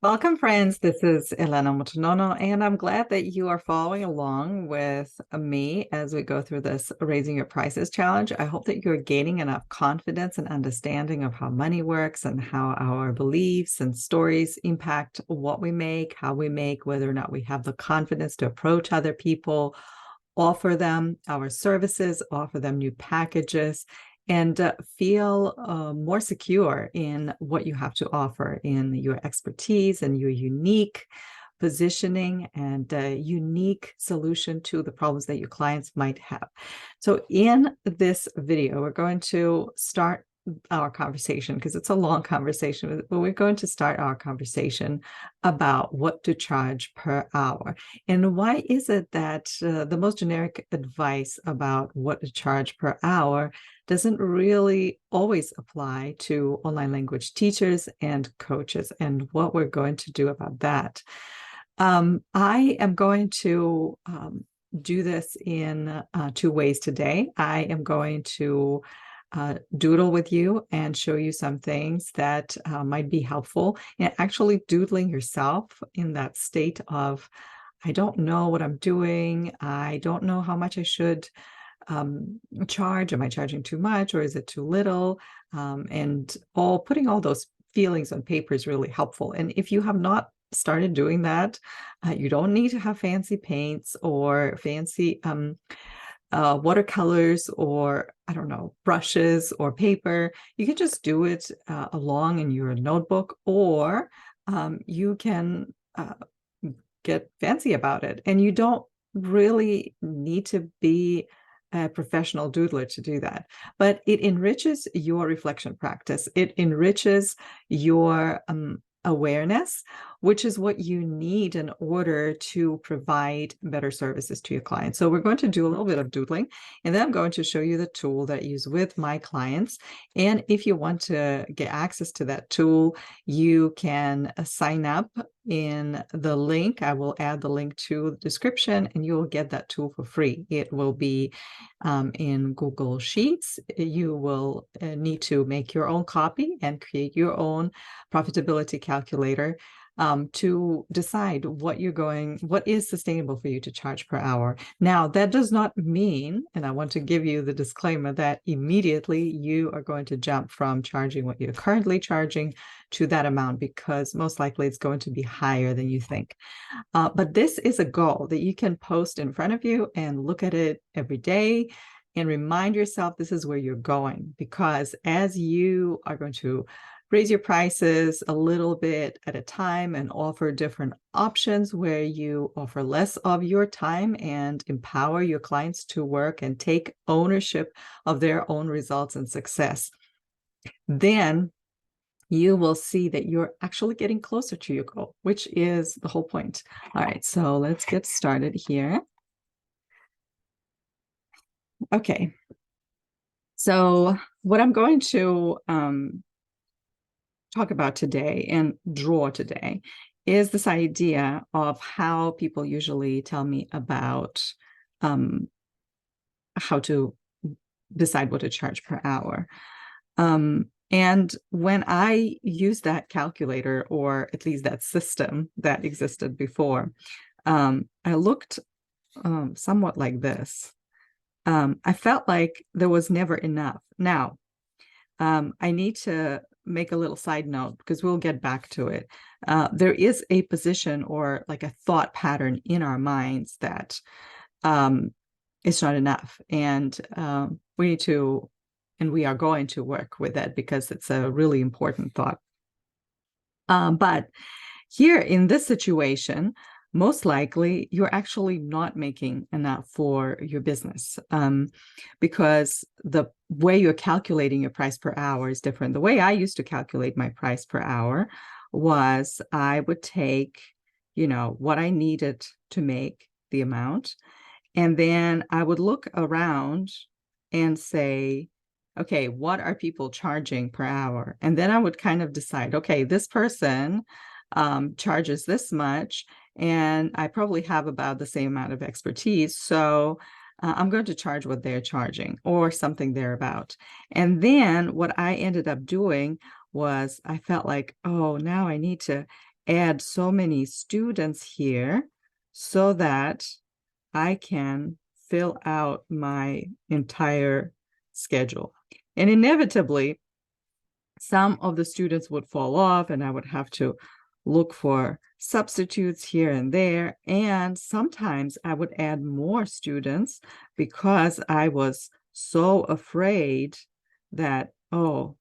Welcome, friends. This is Elena Motonono, and I'm glad that you are following along with me as we go through this Raising Your Prices challenge. I hope that you're gaining enough confidence and understanding of how money works and how our beliefs and stories impact what we make, how we make, whether or not we have the confidence to approach other people, offer them our services, offer them new packages, and feel more secure in what you have to offer in your expertise and your unique positioning and unique solution to the problems that your clients might have. So in this video, we're going to start our conversation because it's a long conversation, but we're going to start our conversation about what to charge per hour. And why is it that the most generic advice about what to charge per hour doesn't really always apply to online language teachers and coaches, and what we're going to do about that? I am going to do this in two ways today. I am going to doodle with you and show you some things that might be helpful. And actually doodling yourself in that state of, I don't know what I'm doing. I don't know how much I should charge. Am I charging too much or is it too little? And putting all those feelings on paper is really helpful. And if you have not started doing that, you don't need to have fancy paints or fancy watercolors or, I don't know, brushes or paper. You can just do it along in your notebook, or you can get fancy about it. And you don't really need to be a professional doodler to do that, but it enriches your reflection practice. It enriches your awareness, which is what you need in order to provide better services to your clients. So we're going to do a little bit of doodling, and then I'm going to show you the tool that I use with my clients. And if you want to get access to that tool, you can sign up in the link. I will add the link to the description, and you will get that tool for free. It will be in Google Sheets. You will need to make your own copy and create your own profitability calculator to decide what is sustainable for you to charge per hour. Now, that does not mean, and I want to give you the disclaimer, that immediately you are going to jump from charging what you're currently charging to that amount, because most likely it's going to be higher than you think. But this is a goal that you can post in front of you and look at it every day and remind yourself this is where you're going, because as you are going to raise your prices a little bit at a time and offer different options where you offer less of your time and empower your clients to work and take ownership of their own results and success, then you will see that you're actually getting closer to your goal, which is the whole point. All right, so let's get started here. Okay, so what I'm going to talk about today and draw today is this idea of how people usually tell me about how to decide what to charge per hour. And when I use that calculator, or at least that system that existed before, I looked somewhat like this. I felt like there was never enough. Now, I need to make a little side note because we'll get back to it. There is a position or like a thought pattern in our minds that it's not enough. And we need to, and we are going to work with that because it's a really important thought. But here in this situation, most likely you're actually not making enough for your business, because the way you're calculating your price per hour is different. The way I used to calculate my price per hour was I would take, what I needed to make the amount, and then I would look around and say, okay, what are people charging per hour? And then I would kind of decide, okay, this person charges this much, and I probably have about the same amount of expertise. So I'm going to charge what they're charging or something thereabout. And then what I ended up doing was I felt like, oh, now I need to add so many students here so that I can fill out my entire schedule. And inevitably, some of the students would fall off and I would have to look for substitutes here and there. And sometimes I would add more students because I was so afraid that, oh,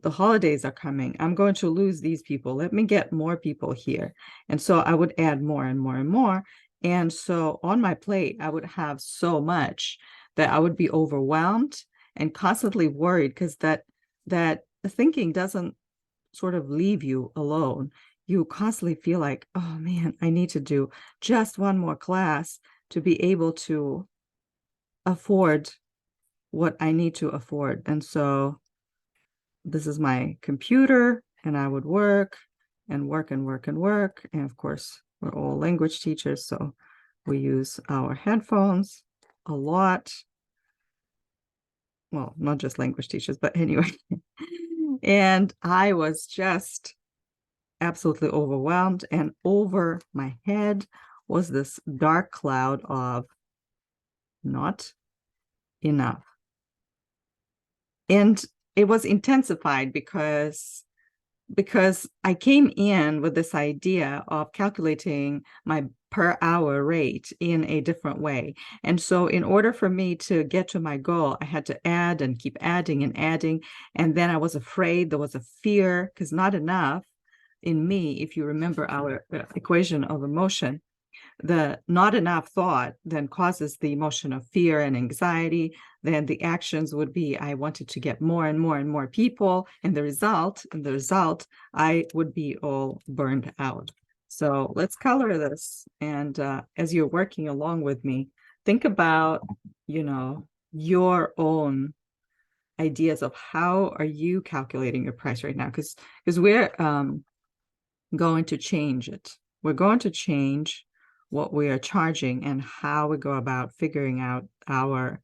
the holidays are coming. I'm going to lose these people. Let me get more people here. And so I would add more and more and more. And so on my plate, I would have so much that I would be overwhelmed and constantly worried because that thinking doesn't sort of leave you alone. You constantly feel like, oh man, I need to do just one more class to be able to afford what I need to afford. And so this is my computer, and I would work and work and work and work. And of course, we're all language teachers, so we use our headphones a lot. Well, not just language teachers, but anyway. And I was just absolutely overwhelmed, and over my head was this dark cloud of not enough. And it was intensified because I came in with this idea of calculating my per hour rate in a different way. And so in order for me to get to my goal, I had to add and keep adding and adding. And then I was afraid, there was a fear, because not enough in me, if you remember our equation of emotion, the not enough thought then causes the emotion of fear and anxiety. Then the actions would be, I wanted to get more and more and more people, and the result, I would be all burned out. So let's color this. And as you're working along with me, think about, your own ideas of how are you calculating your price right now? Because we're going to change it. We're going to change what we are charging and how we go about figuring out our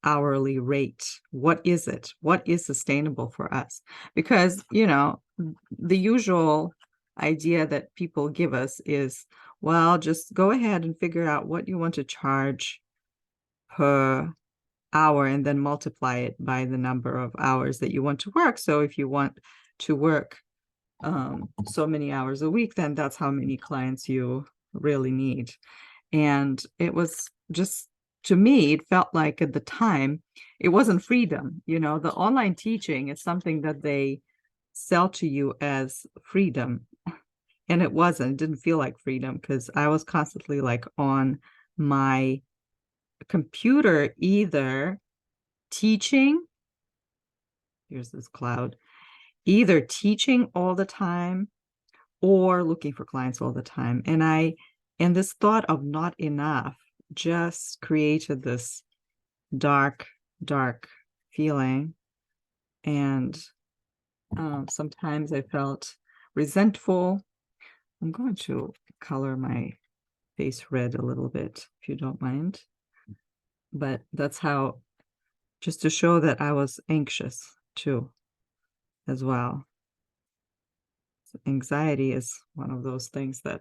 hourly rate. What is it? What is sustainable for us? Because, the usual idea that people give us is, well, just go ahead and figure out what you want to charge per hour and then multiply it by the number of hours that you want to work. So if you want to work so many hours a week, then that's how many clients you really need. And it was just, to me, it felt like at the time, it wasn't freedom. The online teaching is something that they sell to you as freedom. And it wasn't, it didn't feel like freedom because I was constantly like on my computer, either teaching, here's this cloud, either teaching all the time or looking for clients all the time. And this thought of not enough just created this dark feeling. And sometimes I felt resentful. I'm going to color my face red a little bit, if you don't mind. But that's how, just to show that I was anxious too, as well. So anxiety is one of those things that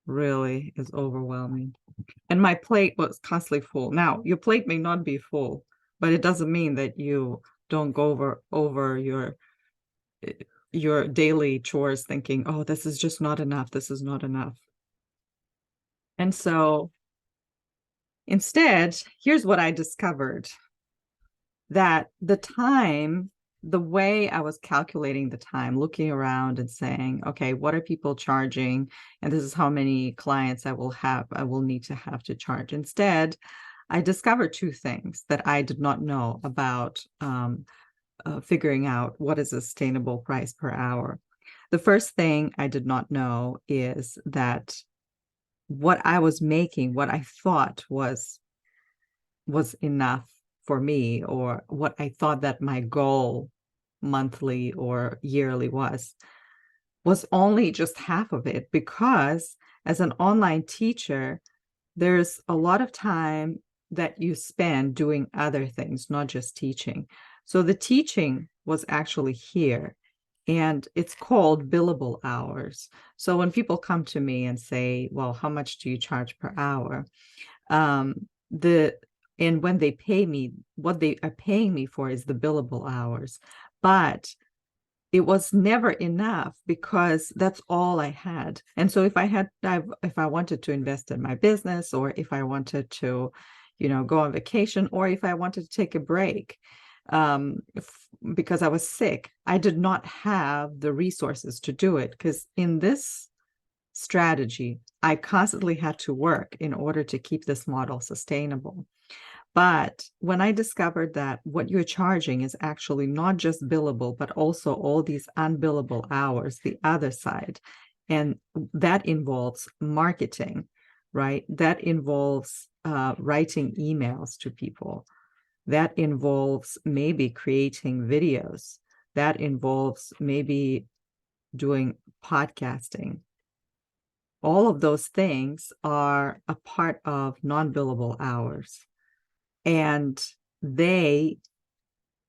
really is overwhelming. And my plate was constantly full. Now, your plate may not be full, but it doesn't mean that you don't go over your daily chores thinking, oh, this is just not enough. This is not enough. And so instead, here's what I discovered, that the way I was calculating the time, looking around and saying, okay, what are people charging? And this is how many clients I will need to have to charge. Instead, I discovered two things that I did not know about figuring out what is a sustainable price per hour. The first thing I did not know is that what I was making, what I thought was enough for me, or what I thought that my goal monthly or yearly was only just half of it, because as an online teacher, there's a lot of time that you spend doing other things, not just teaching. So the teaching was actually here. and it's called billable hours. So when people come to me and say, well, how much do you charge per hour? And when they pay me, what they are paying me for is the billable hours. But it was never enough because that's all I had. And so if I wanted to invest in my business, or if I wanted to, go on vacation, or if I wanted to take a break, because I was sick, I did not have the resources to do it, because in this strategy, I constantly had to work in order to keep this model sustainable. But when I discovered that what you're charging is actually not just billable, but also all these unbillable hours, the other side, and that involves marketing, right? That involves writing emails to people. That involves maybe creating videos. That involves maybe doing podcasting. All of those things are a part of non-billable hours. And they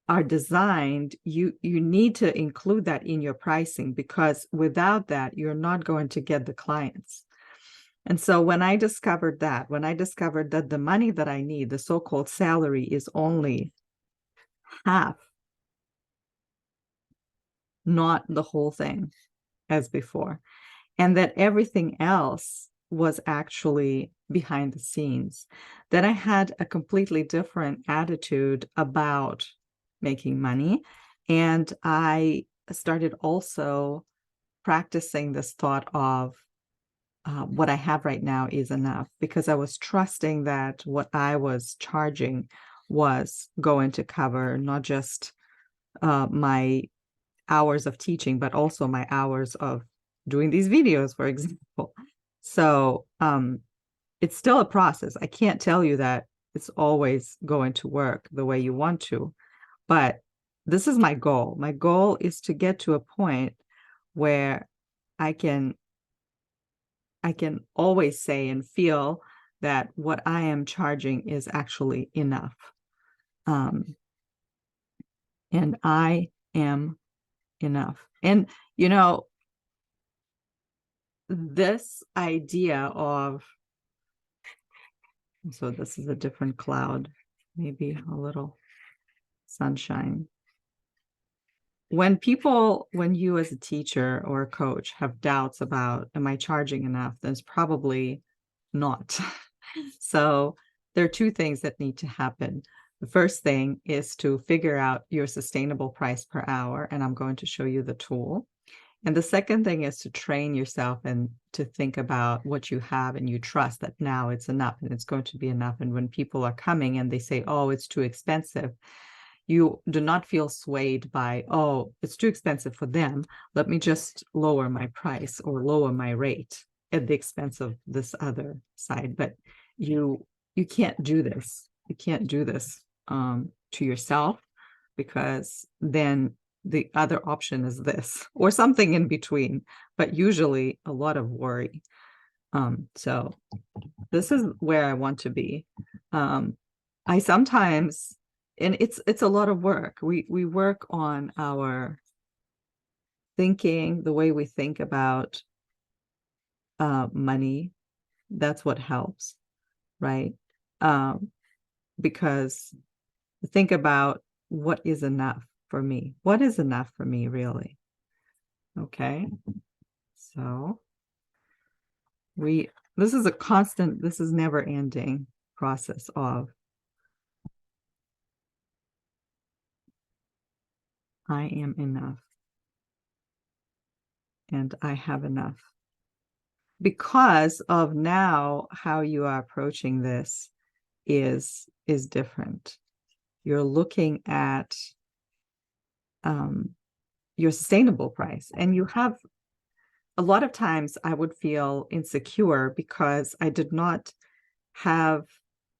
are designed, you need to include that in your pricing, because without that, you're not going to get the clients. And so when I discovered that the money that I need, the so-called salary, is only half, not the whole thing as before, and that everything else was actually behind the scenes, that I had a completely different attitude about making money. And I started also practicing this thought of what I have right now is enough, because I was trusting that what I was charging was going to cover not just my hours of teaching, but also my hours of doing these videos, for example. So it's still a process. I can't tell you that it's always going to work the way you want to, but this is my goal. My goal is to get to a point where I can always say and feel that what I am charging is actually enough. And I am enough. And, this idea of, so this is a different cloud, maybe a little sunshine. When you as a teacher or a coach have doubts about, am I charging enough? Then it's probably not. So there are two things that need to happen. The first thing is to figure out your sustainable price per hour, and I'm going to show you the tool. And the second thing is to train yourself and to think about what you have, and you trust that now it's enough and it's going to be enough. And when people are coming and they say, oh, it's too expensive, you do not feel swayed by, oh, it's too expensive for them, let me just lower my price or lower my rate at the expense of this other side. But you can't do this. You can't do this to yourself, because then the other option is this or something in between, but usually a lot of worry. So this is where I want to be. I sometimes, and it's a lot of work. We work on our thinking, the way we think about money. That's what helps, right? Because think about what is enough for me. What is enough for me, really? Okay. So this is a constant, this is never ending process of I am enough and I have enough. Because of now how you are approaching this is different. You're looking at your sustainable price, and you have a lot of times I would feel insecure because I did not have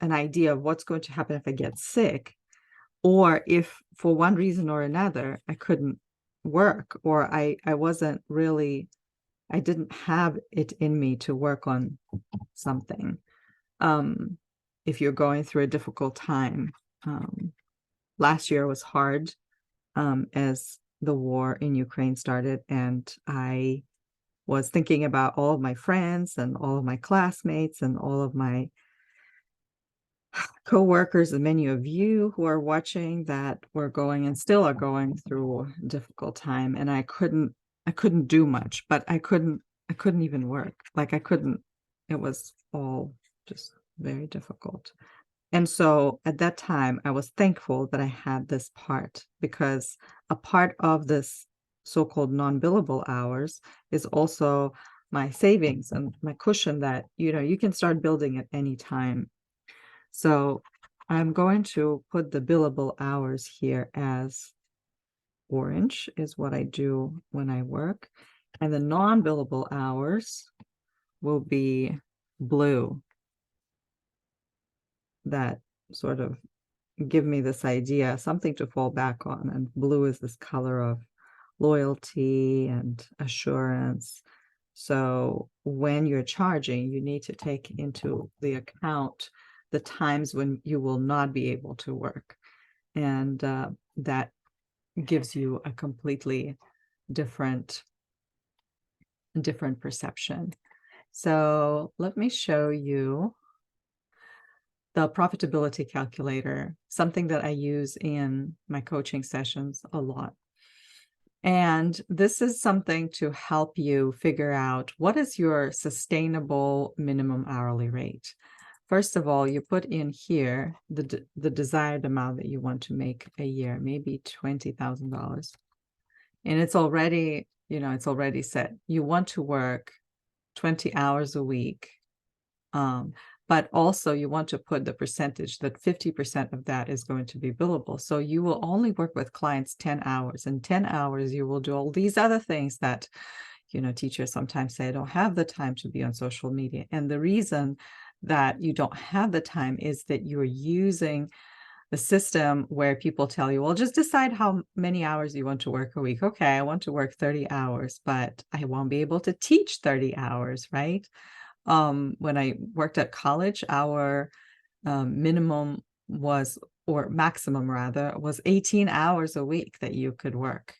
an idea of what's going to happen if I get sick, or if for one reason or another I couldn't work, or I wasn't really, I didn't have it in me to work on something. If you're going through a difficult time, last year was hard, as the war in Ukraine started, and I was thinking about all of my friends and all of my classmates and all of my coworkers, and many of you who are watching that were going and still are going through a difficult time. And I couldn't do much, but I couldn't even work. Like it was all just very difficult. And so at that time, I was thankful that I had this part, because a part of this so-called non-billable hours is also my savings and my cushion that, you can start building at any time. So I'm going to put the billable hours here as orange, is what I do when I work. And the non-billable hours will be blue. That sort of give me this idea, something to fall back on. And blue is this color of loyalty and assurance. So when you're charging, you need to take into the account the times when you will not be able to work. And that gives you a completely different perception. So let me show you the profitability calculator, something that I use in my coaching sessions a lot. And this is something to help you figure out what is your sustainable minimum hourly rate. First of all, you put in here the desired amount that you want to make a year, maybe $20,000. And it's already, it's already set. You want to work 20 hours a week. But also you want to put the percentage that 50% of that is going to be billable. So you will only work with clients 10 hours. In 10 hours, you will do all these other things that, teachers sometimes say, I don't have the time to be on social media. And the reason that you don't have the time is that you're using the system where people tell you, well, just decide how many hours you want to work a week. Okay, I want to work 30 hours, but I won't be able to teach 30 hours, right? When I worked at college, our minimum was, or maximum rather, was 18 hours a week that you could work,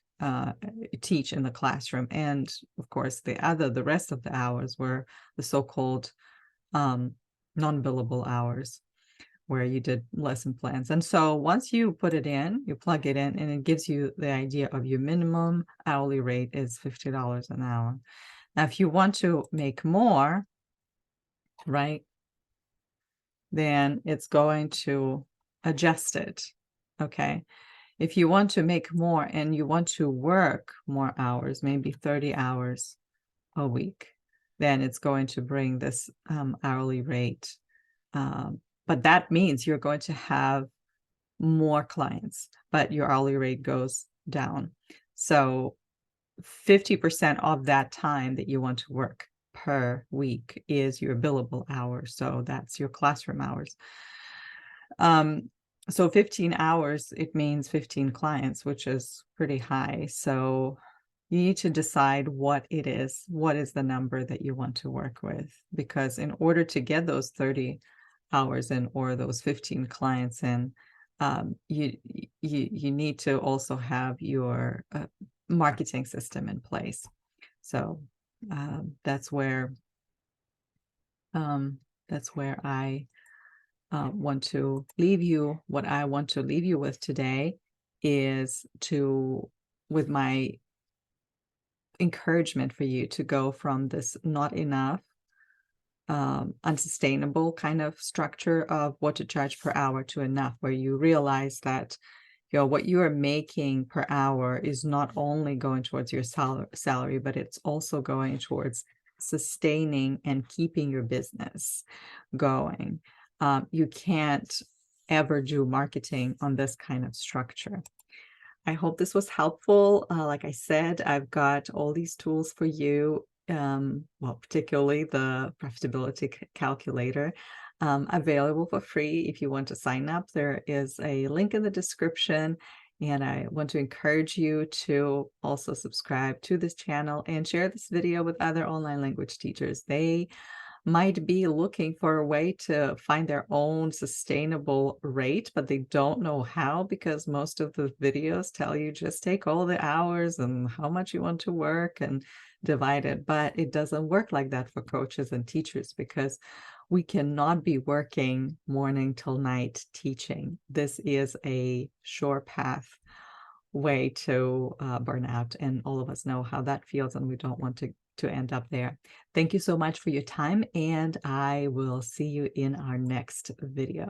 teach in the classroom. And of course, the rest of the hours were the so-called non-billable hours, where you did lesson plans. And so once you put it in, you plug it in, and it gives you the idea of your minimum hourly rate is $50 an hour. Now, if you want to make more, right, then it's going to adjust it. Okay. If you want to make more and you want to work more hours, maybe 30 hours a week, then it's going to bring this hourly rate. But that means you're going to have more clients, but your hourly rate goes down. So 50% of that time that you want to work per week is your billable hours. So that's your classroom hours. So 15 hours, it means 15 clients, which is pretty high. So you need to decide what it is. What is the number that you want to work with? Because in order to get those 30 hours in, or those 15 clients in, you need to also have your marketing system in place. So that's where I want to leave you. What I want to leave you with today is with my encouragement for you to go from this not enough, unsustainable kind of structure of what to charge per hour to enough, where you realize that what you are making per hour is not only going towards your salary, but it's also going towards sustaining and keeping your business going. You can't ever do marketing on this kind of structure. I hope this was helpful. Like I said, I've got all these tools for you, well, particularly the profitability calculator, available for free. If you want to sign up, there is a link in the description. And I want to encourage you to also subscribe to this channel and share this video with other online language teachers. They might be looking for a way to find their own sustainable rate, but they don't know how because most of the videos tell you just take all the hours and how much you want to work and divide it. But it doesn't work like that for coaches and teachers because we cannot be working morning till night teaching. This is a sure path way to burn out, and all of us know how that feels, and we don't want to end up there. Thank you so much for your time, and I will see you in our next video.